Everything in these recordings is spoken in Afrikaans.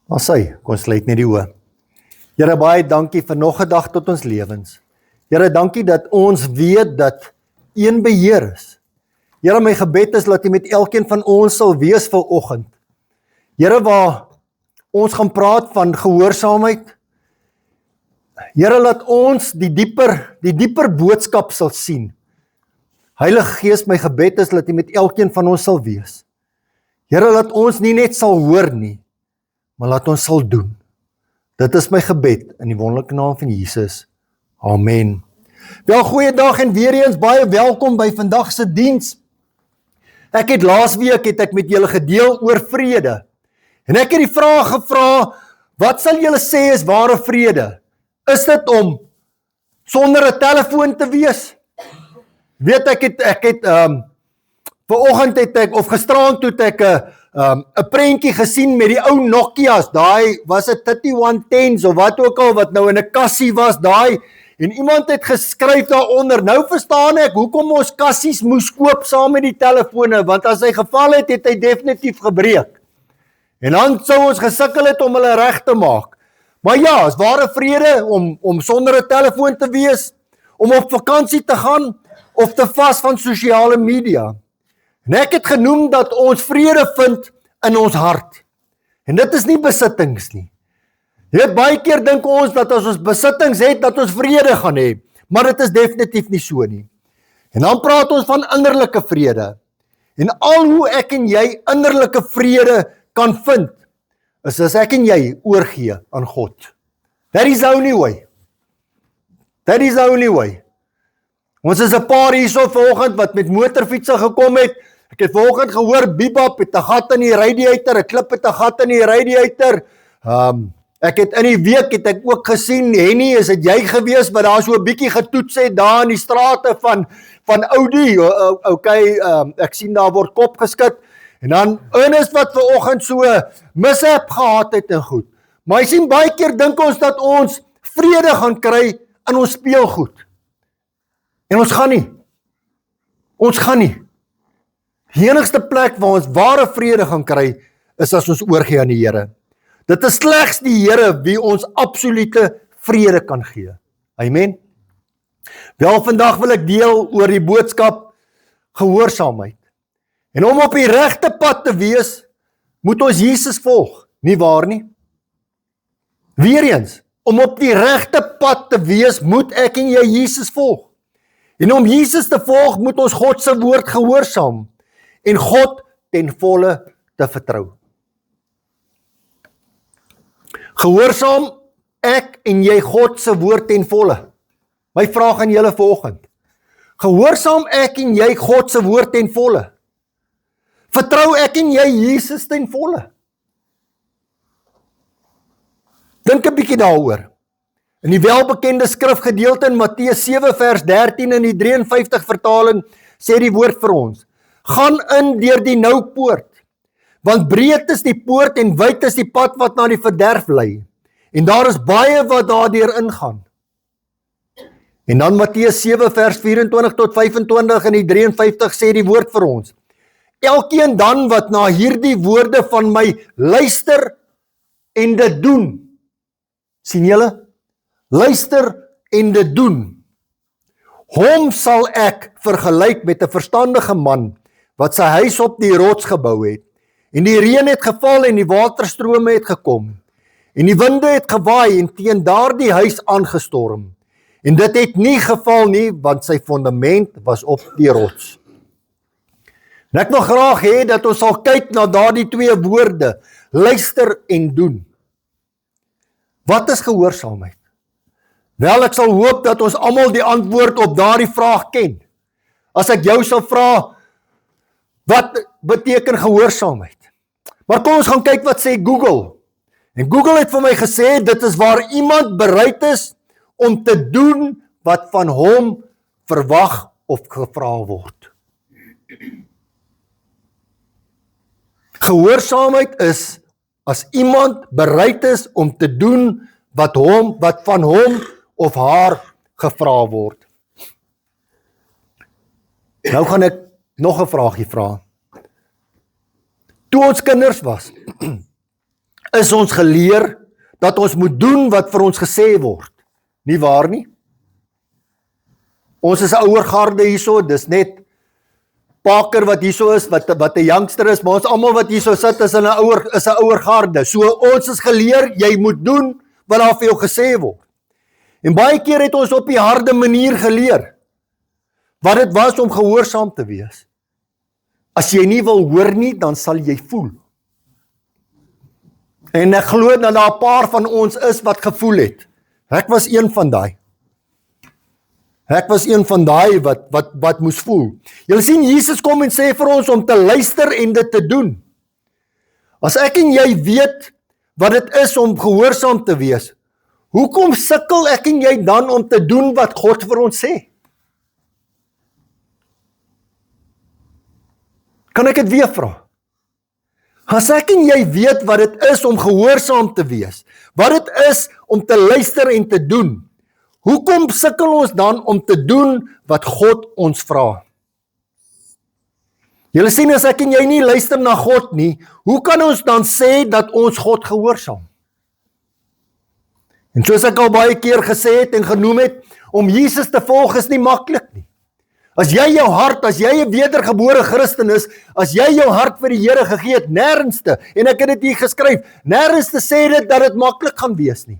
Maar kom ons sluit net die oë. Here, baie dankie vir nog 'n dag tot ons lewens. Here, dankie dat ons weet dat een beheer is. Here, my gebed is dat U met elkeen van ons sal wees vanoggend. Here, waar ons gaan praat van gehoorsaamheid. Here, laat ons die dieper boodskap sal sien. Heilige Gees, my gebed is dat U met elkeen van ons sal wees. Here, laat ons nie net sal hoor nie, maar laat ons sal doen. Dit is my gebed in die wonderlike naam van Jesus. Amen. Wel, goeiedag en weer eens baie welkom by vandag se diens. Ek het laasweek met julle gedeel oor vrede. En ek het die vraag gevra, wat sal julle sê is ware vrede? Is dit om sonder 'n telefoon te wees? Weet vanoggend of gisteraand het ek 'n prentjie gesien met die ou Nokia's, daai was dit 3110s of wat ook al wat nou in 'n kassie was, daai, en iemand het geskryf daaronder, nou verstaan ek hoekom ons kassies moes koop saam met die telefone, want as hy geval het, het hy definitief gebreek. En dan sou ons gesukkel het om hulle reg te maak. Maar ja, is ware vrede om sonder 'n telefoon te wees, om op vakansie te gaan, of te vas van sosiale media. En ek het genoem dat ons vrede vind in ons hart. En dit is nie besittings nie. Jy weet, baie keer dink ons dat as ons besittings het, dat ons vrede gaan hê. Maar dit is definitief nie so nie. En dan praat ons van innerlike vrede. En al hoe ek en jy innerlike vrede kan vind, is as ek en jy oorgee aan God. That is the only way. That is the only way. Ons is 'n paar hierso vanoggend wat met motorfietsse gekom het. Ek het vanoggend gehoor, Bebop het 'n gat in die radiator, 'n klip het 'n gat in die radiator. Ek het in die week ook gesien, Henny, is dit jy gewees, maar daar so 'n bietjie getoets het daar in die strate van Audi. Ek sien daar word kop geskit. En dan Ernest wat vanoggend so mishap gehad het en goed. Maar jy sien, baie keer dink ons dat ons vrede gaan kry in ons speelgoed. En ons gaan nie. Ons gaan nie. Die enigste plek waar ons ware vrede gaan kry, is as ons oorgee aan die Here. Dit is slegs die Here wie ons absolute vrede kan gee. Amen. Wel, vandag wil ek deel oor die boodskap gehoorsaamheid. En om op die regte pad te wees, moet ons Jesus volg, nie waar nie? Weereens, om op die regte pad te wees, moet ek en jy Jesus volg. En om Jesus te volg, moet ons God se woord gehoorsaam en God ten volle te vertrou. Gehoorsaam ek en jy God se woord ten volle. My vraag aan julle vanoggend. Gehoorsaam ek en jy God se woord ten volle. Vertrou ek en jy Jesus ten volle. Dink 'n bietjie daaroor. In die welbekende skrifgedeelte in Matteus 7 vers 13 in die 53 vertaling sê die woord vir ons: gaan in deur die nou poort, want breed is die poort en wyd is die pad wat na die verderf lei, en daar is baie wat daardeur ingaan. En dan Matteus 7 vers 24 tot 25 in die 53 sê die woord vir ons: elkeen dan wat na hierdie woorde van my luister en dit doen. Sien julle? Luister en dit doen. Hom sal ek vergelyk met 'n verstandige man wat sy huis op die rots gebou het. En die reën het geval en die waterstrome het gekom. En die winde het gewaai en teen daardie huis aangestorm. En dit het nie geval nie, want sy fondament was op die rots. En ek wil graag hê dat ons sal kyk na daardie twee woorde, luister en doen. Wat is gehoorsaamheid? Wel, ek sal hoop dat ons almal die antwoord op daardie vraag ken. As ek jou sal vra, wat beteken gehoorsaamheid? Maar kom ons gaan kyk wat sê Google. En Google het vir my gesê, dit is waar iemand bereid is om te doen wat van hom verwag of gevra word. Gehoorsaamheid is as iemand bereid is om te doen wat van hom of haar gevra word. Nou gaan ek nog 'n vraagie vra. Toe ons kinders was, is ons geleer dat ons moet doen wat vir ons gesê word. Nie waar nie? Ons is 'n ouer garde hierso, dis net Parker wat hierso is, wat 'n youngster is, maar ons almal wat hierso sit is 'n ouer garde. So ons is geleer, jy moet doen wat daar vir jou gesê word. En baie keer het ons op die harde manier geleer wat dit was om gehoorsaam te wees. As jy nie wil hoor nie, dan sal jy voel. En ek glo dat daar 'n paar van ons is wat gevoel het. Ek was een van daai. Wat moes voel. Julle sien, Jesus kom en sê vir ons om te luister en dit te doen. As ek en jy weet wat dit is om gehoorsaam te wees, hoekom sukkel ek en jy dan om te doen wat God vir ons sê? Kan ek dit weer vra? As ek en jy weet wat dit is om gehoorsaam te wees, wat dit is om te luister en te doen, hoekom sukkel ons dan om te doen wat God ons vra? Julle sien, as ek en jy nie luister na God nie, hoe kan ons dan sê dat ons God gehoorsaam? En soos ek al baie keer gesê het en genoem het, om Jesus te volg is nie maklik nie. As jy jou hart, as jy 'n wedergebore Christen is, as jy jou hart vir die Here gegee het, nêrens, en ek het dit hier geskryf, nêrens sê dit dat dit maklik gaan wees nie.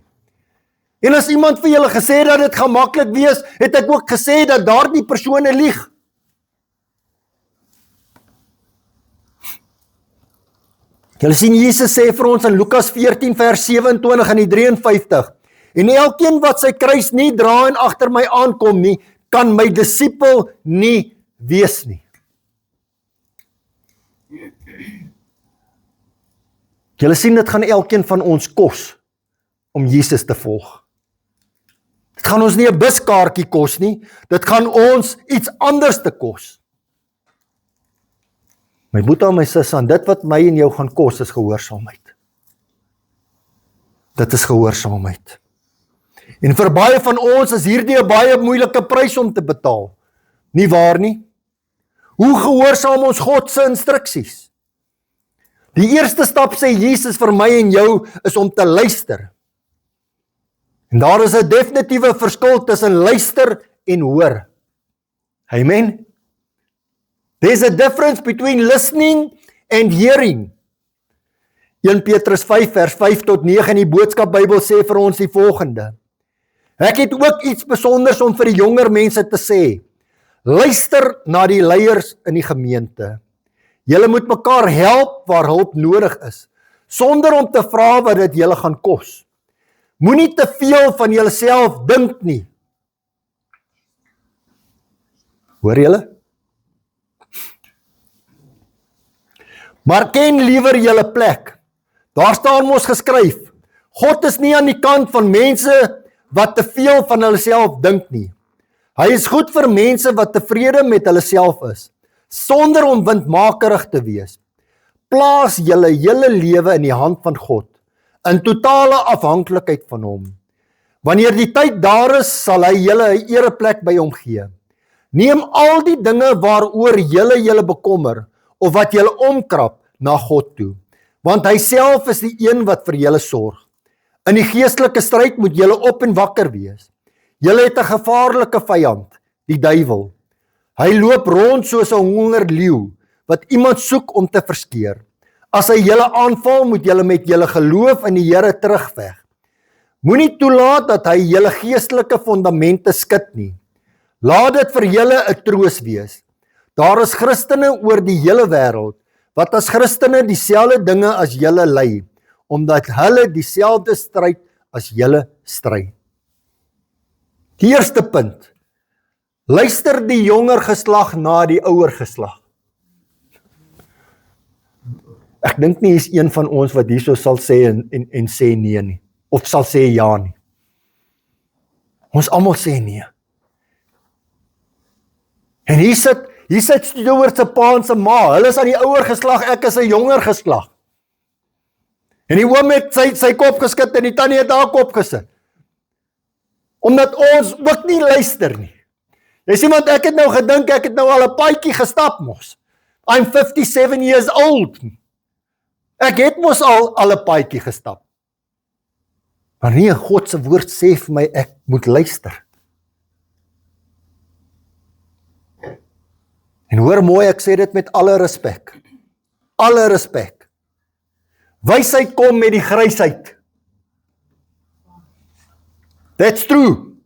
En as iemand vir julle gesê dat dit gaan maklik wees, het ek ook gesê dat daardie persone lieg. Julle sien, Jesus sê vir ons in Lukas 14 vers 27 en die 53, en elkeen wat sy kruis nie dra en agter my aankom nie, kan my disipel nie wees nie. Julle sien, dit gaan elkeen van ons kos om Jesus te volg. Dit gaan ons nie 'n buskaartjie kos nie, dit gaan ons iets anders te kos. My boetie en my sussie, dit wat my en jou gaan kos is gehoorsaamheid. Dit is gehoorsaamheid. En vir baie van ons is hierdie 'n baie moeilike prys om te betaal. Nie waar nie? Hoe gehoorsaam ons God se instruksies? Die eerste stap, sê Jesus vir my en jou, is om te luister. En daar is 'n definitiewe verskil tussen luister en hoor. Amen. There's a difference between listening and hearing. 1 Petrus 5 vers 5 tot 9 in die Boodskap Bybel sê vir ons die volgende: Ek het ook iets besonders om vir die jonger mense te sê. Luister na die leiers in die gemeente. Julle moet mekaar help waar hulp nodig is, sonder om te vra wat dit julle gaan kos. Moenie te veel van julleself dink nie. Hoor julle? Maar ken liewer julle plek. Daar staan mos geskryf, God is nie aan die kant van mense wat te veel van hulself dink nie. Hy is goed vir mense wat tevrede met hulself is, sonder om windmakerig te wees. Plaas julle hele lewe in die hand van God, in totale afhanklikheid van hom. Wanneer die tyd daar is, sal hy julle 'n ereplek by hom gee. Neem al die dinge waaroor julle bekommer, of wat julle omkrap, na God toe, want hy self is die een wat vir julle sorg. In die geestelike stryd moet julle op en wakker wees. Julle het 'n gevaarlike vyand, die duiwel. Hy loop rond soos 'n hongerleeu, wat iemand soek om te verskeer. As hy julle aanval, moet julle met julle geloof in die Here terugveg. Moenie toelaat dat hy julle geestelike fondamente skud nie. Laat dit vir julle 'n troos wees. Daar is Christene oor die hele wêreld, wat as Christene dieselfde dinge as julle ly, omdat hulle dieselfde stryd as julle stry. Die eerste punt, luister die jonger geslag na die ouer geslag. Ek dink nie is een van ons wat hierso sal sê en sê nee nie, of sal sê ja nie. Ons almal sê nee. En hier sit Stewart se pa en se ma, hulle is aan die ouer geslag, ek is 'n jonger geslag. En die oom het sy kop geskit en die tannie het haar kop gesit. Omdat ons ook nie luister nie. Jy sien, want ek het nou gedink, ek het nou al 'n paadjie gestap mos. I'm 57 years old. Ek het mos al 'n paadjie gestap. Maar nee, God se woord sê vir my, ek moet luister. En hoor mooi, ek sê dit met alle respek. Alle respek. Wysheid kom met die grysheid. That's true.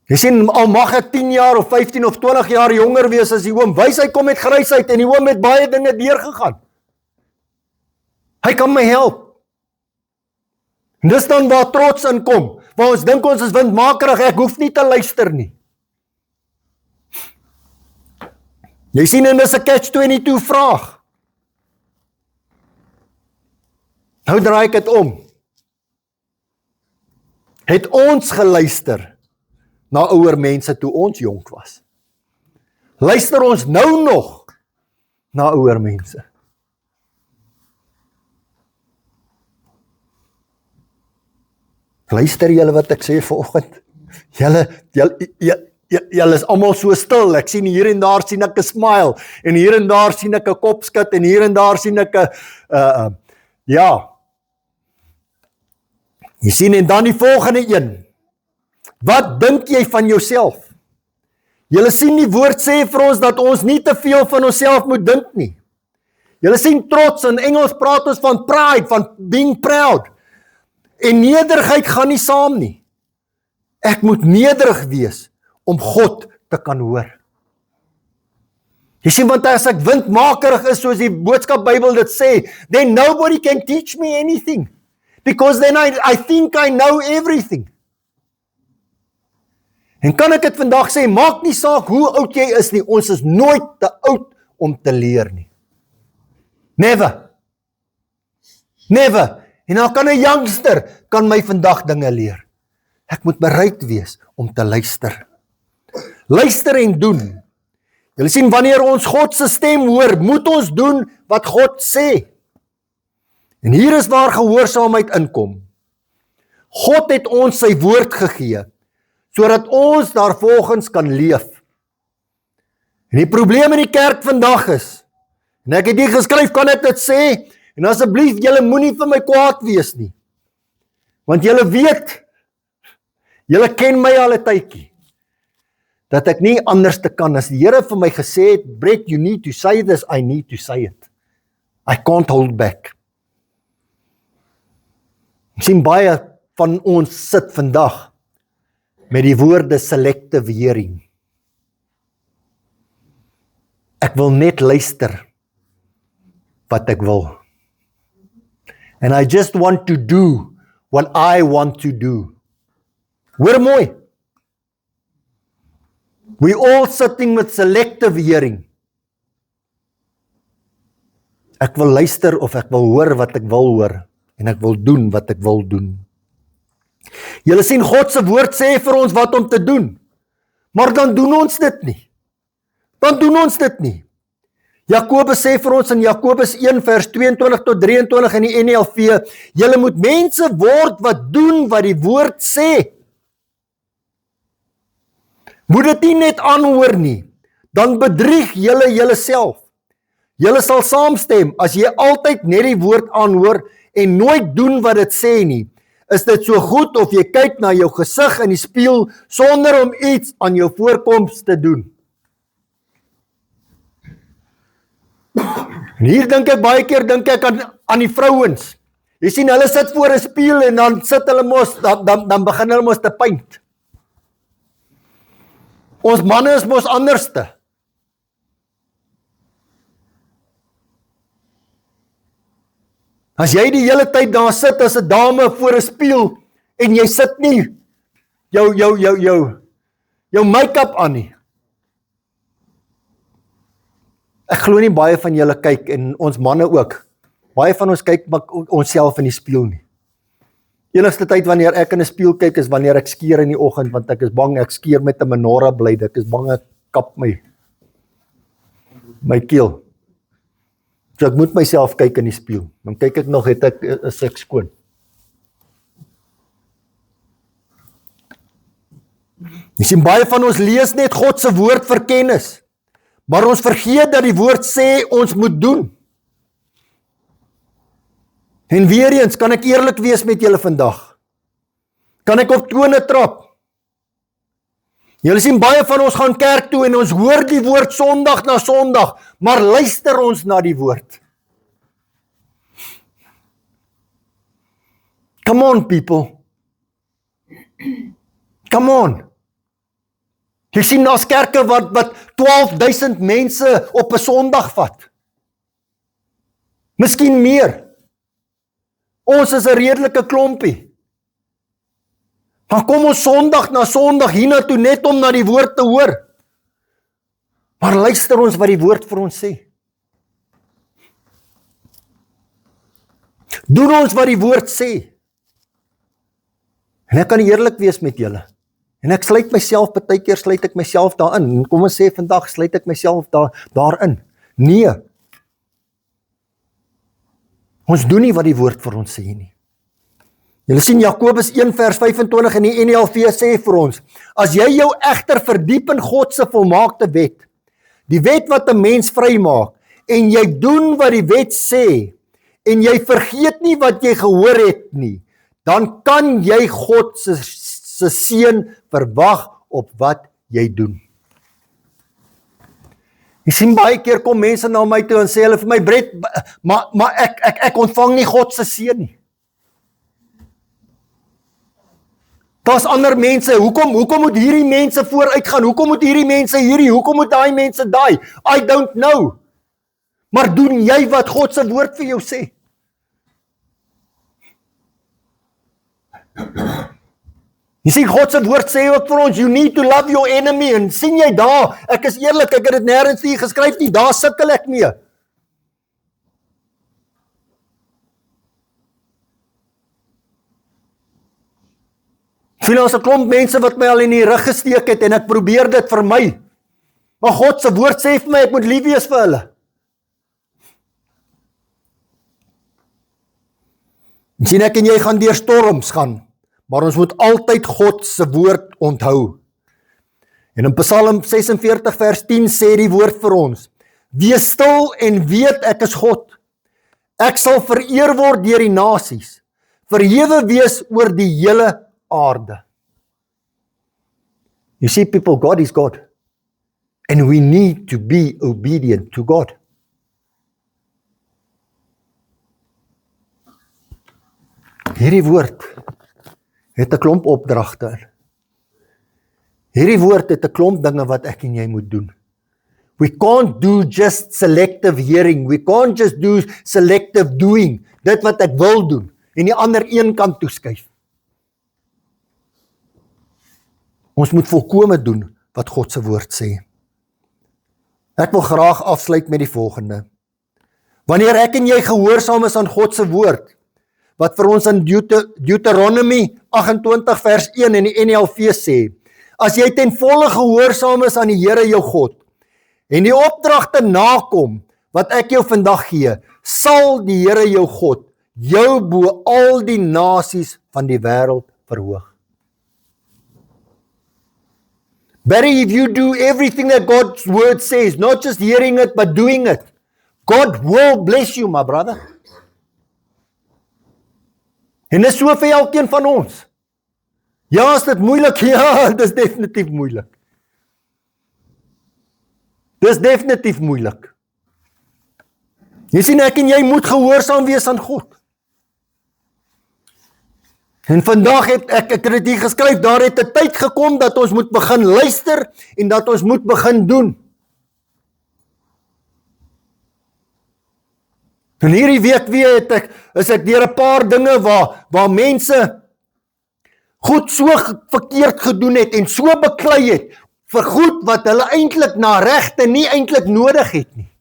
Jy sien, al mag ek 10 jaar of 15 of 20 jaar jonger wees as die oom, wysheid kom met grysheid en die oom het baie dinge deurgegaan. Hy kan my help. En dis dan waar trots in kom, waar ons dink ons is windmakerig, ek hoef nie te luister nie. Jy sien, en dis 'n catch-22 vraag. Nou draai ek dit om. Het ons geluister na ouer mense toe ons jonk was? Luister ons nou nog na ouer mense? Luister julle wat ek sê vanoggend? Julle is almal so stil. Ek sien hier en daar sien ek 'n smile en hier en daar sien ek 'n kopskud en hier en daar sien ek 'n ja. Jy sien, en dan die volgende een. Wat dink jy van jouself? Julle sien die woord sê vir ons dat ons nie te veel van onsself moet dink nie. Julle sien trots, in Engels praat ons van pride, van being proud. En nederigheid gaan nie saam nie. Ek moet nederig wees om God te kan hoor. Jy sien, want as ek windmakerig is, soos die boodskap Bybel dit sê, then nobody can teach me anything. Because then I think I know everything. En kan ek dit vandag sê, maak nie saak hoe oud jy is nie, ons is nooit te oud om te leer nie. Never. Never. En dan kan 'n youngster kan my vandag dinge leer. Ek moet bereid wees om te luister. Luister en doen. Julle sien, wanneer ons God se stem hoor, moet ons doen wat God sê. En hier is waar gehoorsaamheid inkom. God het ons sy woord gegee, sodat ons daarvolgens kan leef. En die probleem in die kerk vandag is, en ek het hier geskryf, kan ek dit sê, en asseblief, julle moenie vir my kwaad wees nie. Want julle weet, julle ken my al 'n tydjie, dat ek nie anders te kan as die Here vir my gesê het, Brett, you need to say this, I need to say it. I can't hold back. Ek sien baie van ons sit vandag met die woorde selective hearing. Ek wil net luister wat ek wil. And I just want to do what I want to do. Hoor mooi. We all sitting with selective hearing. Ek wil luister of ek wil hoor wat ek wil hoor. En ek wil doen wat ek wil doen. Julle sien, God se woord sê vir ons wat om te doen. Maar dan doen ons dit nie. Dan doen ons dit nie. Jakobus sê vir ons in Jakobus 1 vers 22 tot 23 in die NLV, julle moet mense word wat doen wat die woord sê. Moet dit nie net aanhoor nie, dan bedrieg julle julleself. Julle sal saamstem, as jy altyd net die woord aanhoor en nooit doen wat dit sê nie, is dit so goed of jy kyk na jou gesig in die spieël sonder om iets aan jou voorkoms te doen. En hier dink ek baie keer aan die vrouens. Jy sien, hulle sit voor 'n spieël en dan sit hulle mos, dan begin hulle mos te paint. Ons manne is mos anderste. As jy die hele tyd daar sit as 'n dame voor 'n spieël en jy sit nie jou make-up aan nie. Ek glo nie baie van julle kyk en ons manne ook. Baie van ons kyk onsself in die spieël nie. Enigste tyd wanneer ek in 'n spieël kyk is wanneer ek skeer in die oggend, want ek is bang ek skeer met 'n menorah blade. Ek is bang ek kap my keel. So ek moet myself kyk in die spieël. Dan kyk ek nog, is ek skoon. Jy sien, baie van ons lees net God se woord vir kennis. Maar ons vergeet dat die woord sê ons moet doen. En weer eens, kan ek eerlik wees met julle vandag? Kan ek op tone trap? Julle sien, baie van ons gaan kerk toe en ons hoor die woord Sondag na Sondag, maar luister ons na die woord? Come on, people. Come on. Jy sien, daar's kerke wat 12,000 mense op 'n Sondag vat. Miskien meer. Ons is 'n redelike klompie. Maar kom ons Sondag na Sondag hiernatoe net om na die woord te hoor. Maar luister ons wat die woord vir ons sê. Doen ons wat die woord sê. En ek kan eerlik wees met julle. En ek sluit myself, partykeer sluit ek myself daarin. Kom ons sê vandag sluit ek myself daarin. Nee. Ons doen nie wat die woord vir ons sê nie. Julle sien Jakobus 1 vers 25 in die NLV sê vir ons, as jy jou egter verdiep in God se volmaakte wet, die wet wat 'n mens vrymaak, en jy doen wat die wet sê, en jy vergeet nie wat jy gehoor het nie, dan kan jy God se seën verwag op wat jy doen. Jy sien baie keer kom mense na my toe en sê hulle vir my, Brett, maar ek ontvang nie God se seën nie. Daar's ander mense, hoekom moet hierdie mense vooruit gaan? Hoekom moet hierdie mense hierdie? Hoekom moet daai mense daai? I don't know. Maar doen jy wat God se woord vir jou sê? Jy sien, God se woord sê ook vir ons, you need to love your enemy, en sien jy daar, ek is eerlik, ek het dit nêrens vir geskryf nie, daar sukkel ek mee. Sien, ons 'n klomp mense wat my al in die rug gesteek het, en ek probeer dit vir my. Maar God se woord sê vir my, ek moet lief wees vir hulle. En sien, ek en jy gaan deur storms gaan, maar ons moet altyd God se woord onthou. En in Psalm 46 vers 10 sê die woord vir ons, wees stil en weet ek is God. Ek sal vereer word deur die nasies, verhewe wees oor die hele aarde. You see, people, God is God. And we need to be obedient to God. Hierdie woord het 'n klomp opdragte in. Hierdie woord het 'n klomp dinge wat ek en jy moet doen. We can't do just selective hearing. We can't just do selective doing. Dit wat ek wil doen en die ander een kant toeskuif. Ons moet volkome doen wat God se woord sê. Ek wil graag afsluit met die volgende. Wanneer ek en jy gehoorsaam is aan God se woord, wat vir ons in Deuteronomy 28 vers 1 in die NLV sê, as jy ten volle gehoorsaam is aan die Here jou God, en die opdragte nakom, wat ek jou vandag gee, sal die Here jou God, jou bo al die nasies van die wêreld verhoog. Barry, if you do everything that God's word says, not just hearing it, but doing it, God will bless you, my brother. En dis so vir elkeen van ons. Ja, is dit moeilik? Ja, dis definitief moeilik. Dis definitief moeilik. Jy sien, ek en jy moet gehoorsaam wees aan God. En vandag het ek het hier geskryf, daar het 'n tyd gekom dat ons moet begin luister en dat ons moet begin doen. En hierdie week weer is ek deur 'n paar dinge waar mense goed so verkeerd gedoen het en so beklei het vir goed wat hulle eintlik na regte nie eintlik nodig het nie.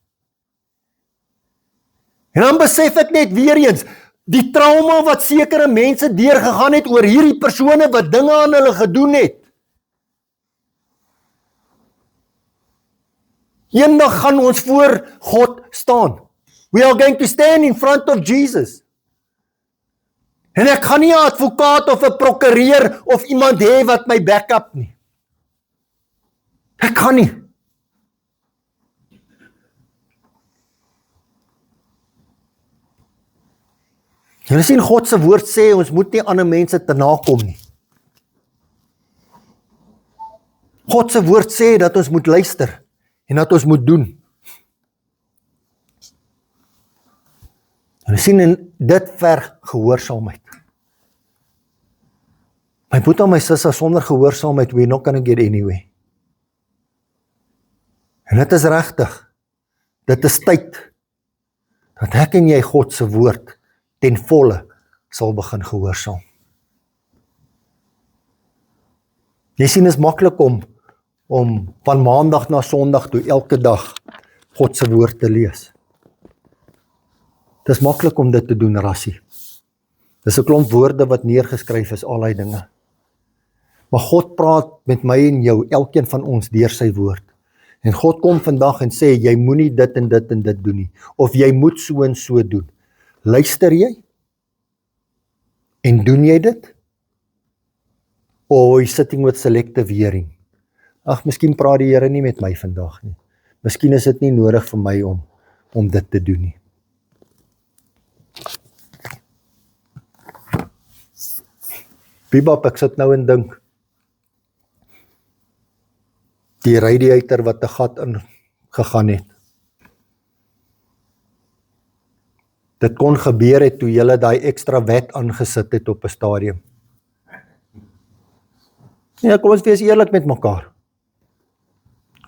En dan besef ek net weer eens, die trauma wat sekere mense deurgegaan het oor hierdie persone wat dinge aan hulle gedoen het. Eendag gaan ons voor God staan. We are going to stand in front of Jesus. En ek gaan nie 'n advokaat of 'n prokureur of iemand hê wat my backup nie. Ek kan nie. Julle sien God se woord sê, ons moet nie ander mense te nakom nie. God se woord sê dat ons moet luister en dat ons moet doen. Julle sien, en dit verg gehoorsaamheid. My boetie en my sussie, sonder gehoorsaamheid, we're not gonna get anywhere. En dit is regtig. Dit is tyd dat ek en jy God se woord ten volle sal begin gehoorsaam. Jy sien, is maklik om van maandag na sondag toe elke dag God se woord te lees. Dit is maklik om dit te doen, rassie. Dis 'n klomp woorde wat neergeskryf is, al die dinge. Maar God praat met my en jou, elkeen van ons, deur sy woord. En God kom vandag en sê, jy moenie dit en dit en dit doen nie. Of jy moet so en so doen. Luister jy? En doen jy dit? Or are you sitting with selective hearing? Ag, miskien praat die Here nie met my vandag nie. Miskien is dit nie nodig vir my om dit te doen nie. Bibab, ek sit nou en dink, die radiator wat 'n gat in gegaan het. Dit kon gebeur het toe julle daai ekstra wet aangesit het op 'n stadium. Ja, kom ons wees eerlik met mekaar.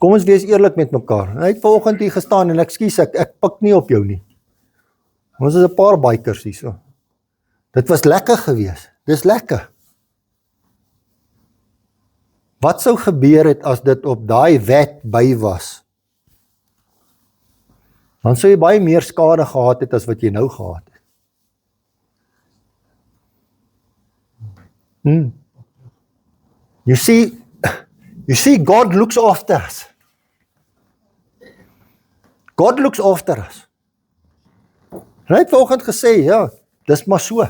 Kom ons wees eerlik met mekaar. Hy het vanoggend hier gestaan en ek pik nie op jou nie. Ons is 'n paar bikers hier so. Dit was lekker geweest. Dis lekker. Wat sou gebeur het as dit op daai wet by was? Dan sou jy baie meer skade gehad het as wat jy nou gehad het. You see, God looks after us. God looks after us. Hy het vanoggend gesê, ja, dis maar so.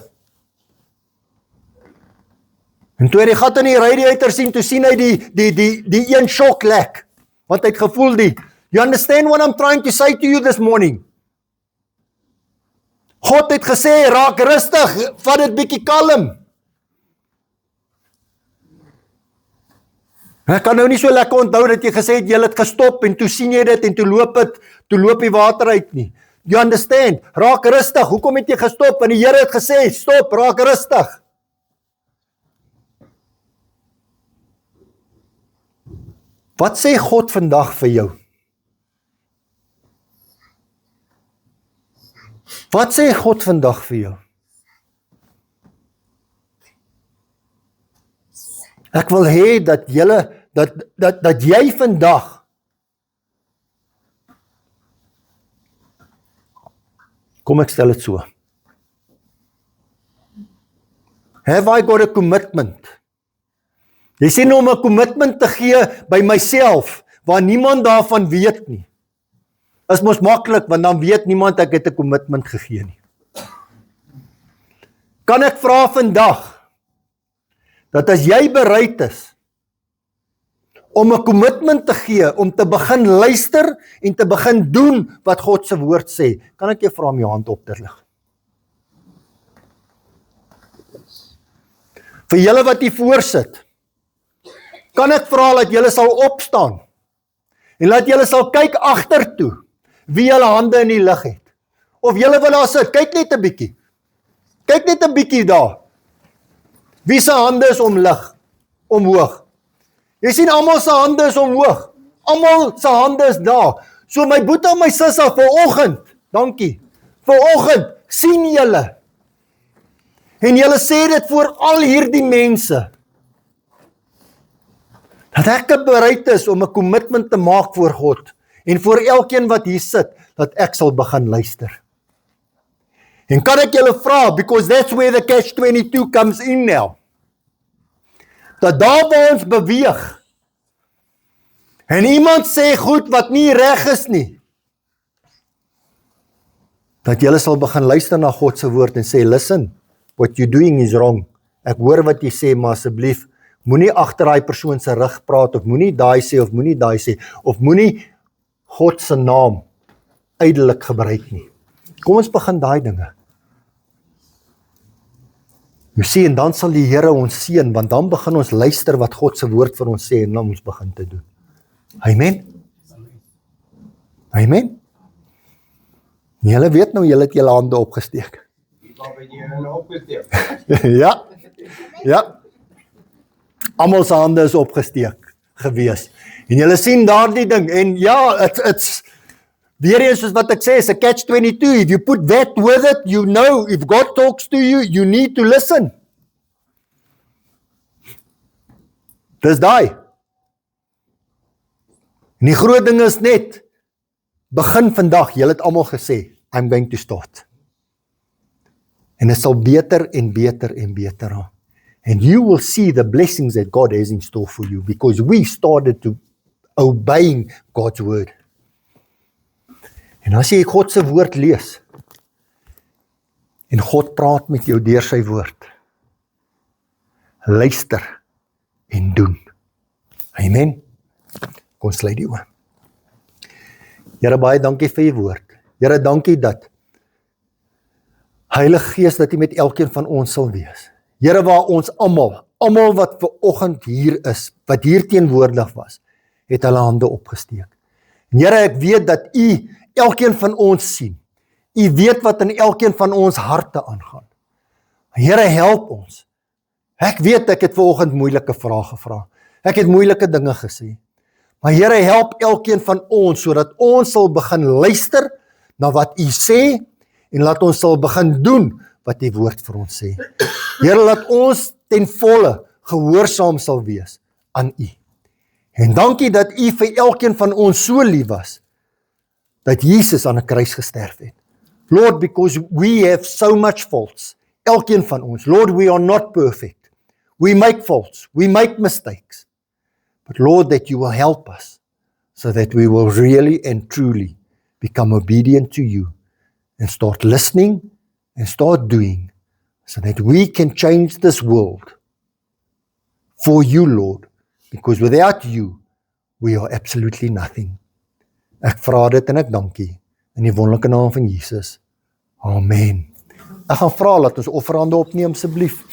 En toe hy die gat in die radiator sien, toe sien hy die een shock lek. Want hy het gevoel you understand what I'm trying to say to you this morning? God het gesê, raak rustig, vat dit bietjie kalm. Ek kan nou nie so lekker onthou dat jy gesê het, jy het gestop en toe sien jy dit en toe loop die water uit nie. You understand? Raak rustig. Hoekom het jy gestop? Want die Here het gesê, stop, raak rustig. Wat sê God vandag vir jou? Wat sê God vandag vir jou? Ek wil hê dat jy vandag kom ek stel dit so. Have I got a commitment? Jy sien, om 'n commitment te gee by myself, waar niemand daarvan weet nie, is mos maklik, want dan weet niemand ek het 'n commitment gegee nie. Kan ek vra vandag, dat as jy bereid is, om 'n commitment te gee, om te begin luister, en te begin doen, wat God se woord sê, kan ek jou vra om jou hand op te lig? Vir julle wat hier voor sit, kan ek vra dat julle sal opstaan, en dat julle sal kyk agtertoe, wie julle hande in die lug het. Of julle wil daar sit, kyk net 'n bietjie. Kyk net 'n bietjie daar. Wie se hande is omhoog? Jy sien, almal se hande is omhoog. Almal se hande is daar. So my boetie en my sussie, vanoggend, dankie, vanoggend, sien julle. En julle sê dit voor al hierdie mense, dat ek bereid is om 'n commitment te maak voor God, en voor elkeen wat hier sit, dat ek sal begin luister. En kan ek julle vra, because that's where the catch-22 comes in now, dat daar waar ons beweeg, en iemand sê goed wat nie reg is nie, dat julle sal begin luister na God se woord en sê, listen, what you're doing is wrong. Ek hoor wat jy sê, maar asseblief, moenie agter daai persoon se rug praat, of moenie daai sê, of moenie daai sê, of moenie God se naam uitelik gebruik nie. Kom ons begin daai dinge. Jy sien, en dan sal die Here ons seën, want dan begin ons luister wat God se woord vir ons sê en dan ons begin te doen. Amen. Amen. Julle weet nou, julle het julle hande opgesteek. Ja. Ja. Almal se hande is opgesteek gewees. En julle sien daardie ding en ja, it's weer eens soos wat ek sê, is a catch-22. If you put that with it, you know, if God talks to you, you need to listen. Dis daai. En die groot ding is net, begin vandag, julle het almal gesê, I'm going to start. En dit sal beter en beter en beter raak. And you will see the blessings that God has in store for you, because we started to obeying God's word. En as jy God se woord lees, en God praat met jou deur sy woord, luister en doen. Amen. Kom sluit die oë. Here, baie dankie vir u woord. Here, dankie dat Heilige Gees dat u met elkeen van ons sal wees. Here, waar ons almal wat ver oggend hier is, wat hier teenwoordig was, het hulle hande opgesteek. En Here, ek weet dat u elkeen van ons sien. U weet wat in elkeen van ons harte aangaan. Here, help ons. Ek weet ek het ver oggend moeilike vrae gevra. Ek het moeilike dinge gesê. Maar Here, help elkeen van ons sodat ons sal begin luister na wat u sê en laat ons sal begin doen wat die woord vir ons sê. Here, laat ons ten volle gehoorsaam sal wees aan u. En dankie dat u vir elkeen van ons so lief was, dat Jesus aan 'n kruis gesterf het. Lord, because we have so much faults, elkeen van ons. Lord, we are not perfect. We make faults, we make mistakes. But Lord, that you will help us, so that we will really and truly become obedient to you, and start listening and start doing, so that we can change this world for you, Lord, because without you, we are absolutely nothing. Ek vra dit en ek dankie, in die wonderlike naam van Jesus. Amen. Ek gaan vra, laat ons offerhande opneem asseblief.